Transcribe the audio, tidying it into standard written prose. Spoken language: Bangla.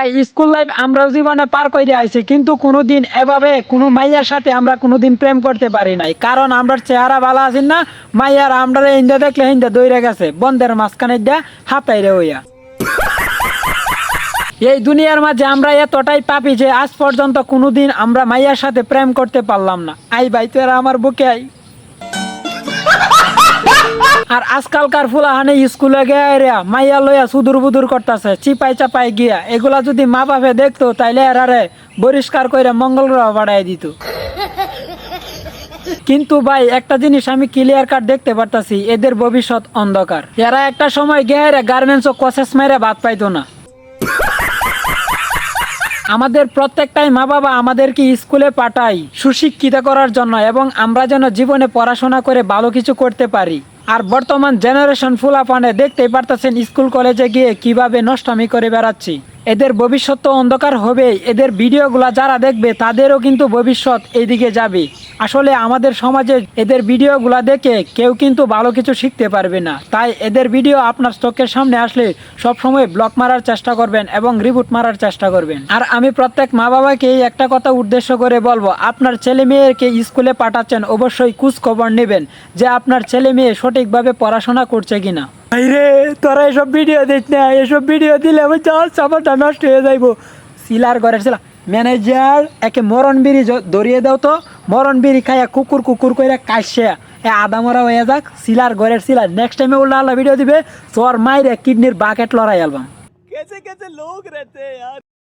ভাই স্কুল লাইফ আমরাও জীবনে পার করে আইছি, কিন্তু কোনোদিন এভাবে কোনো মাইয়ার সাথে আমরা কোনোদিন প্রেম করতে পারি নাই। কারণ আমরা চেহারা ভালো আছি না, মাইয়ার আমরা ইন্দা দেখলে ইন্দা দৌড়ে গেছে বন্ধের মাঝখানে দিয়া হাতাইরে হইয়া। এই দুনিয়ার মাঝে আমরা এতটাই পাপি যে আজ পর্যন্ত কোনোদিন আমরা মাইয়ার সাথে প্রেম করতে পারলাম না। আই ভাই তোরা আমার বুকে আই। আর আজকালকার ফুলাহানে স্কুলে গিয়া মাইয়া লইয়া সুদূর বুদুর করতেছে চিপাই চাপাই গিয়া। এগুলা যদি মা বাপে দেখতো তাইলে এরারে পরিষ্কার করে মঙ্গল গ্রহ পাঠাই দিত। কিন্তু ভাই একটা জিনিস আমি ক্লিয়ার কাট দেখতে পারতাছি, এদের ভবিষ্যৎ অন্ধকার। এরা একটা সময় গেরে গার্মেন্টস ও কসেস মেরে ভাত পাইতো না। আমাদের প্রত্যেকটাই মা বাবা আমাদেরকে স্কুলে পাঠায় সুশিক্ষিত করার জন্য, এবং আমরা যেন জীবনে পড়াশোনা করে ভালো কিছু করতে পারি। আর বর্তমান জেনারেশন ফুলাপানে দেখতেই পারতেছেন স্কুল কলেজে গিয়ে কিভাবে নষ্টামি করে বেড়াচ্ছি। এদের ভবিষ্যৎ তো অন্ধকার হবে। এদের ভিডিওগুলা যারা দেখবে তাদেরও কিন্তু ভবিষ্যৎ এইদিকে যাবে। আসলে আমাদের সমাজে এদের ভিডিওগুলা দেখে কেউ কিন্তু ভালো কিছু শিখতে পারবে না। তাই এদের ভিডিও আপনার চোখের সামনে আসলে সবসময় ব্লক মারার চেষ্টা করবেন এবং রিবুট মারার চেষ্টা করবেন। আর আমি প্রত্যেক মা বাবাকে একটা কথা উদ্দেশ্য করে বলবো, আপনার ছেলে মেয়েকে স্কুলে পাঠাচ্ছেন অবশ্যই খোঁজ খবর নেবেন যে আপনার ছেলে মেয়ে সঠিকভাবে পড়াশোনা করছে কিনা। রে তোরা এসব ভিডিও দিস না, এসব ভিডিও দিলে আমি চাপাটা নষ্ট হয়ে যাইব। সিলার ঘরের ছিলা ম্যানেজার একে মরণ বিড়ি ধরিয়ে দাও তো, মরণ বিড়ি খাইয়া কুকুর কুকুর করে কাশে আদা মরা হয়ে যাক। সিলার ঘরের সিলার নেক্সট টাইমে উল্টা আল্লাহ ভিডিও দিবে তোর মায়ের কিডনির বাকেট লড়াই অ্যালবাম। कैसे कैसे लोग रहते हैं यार।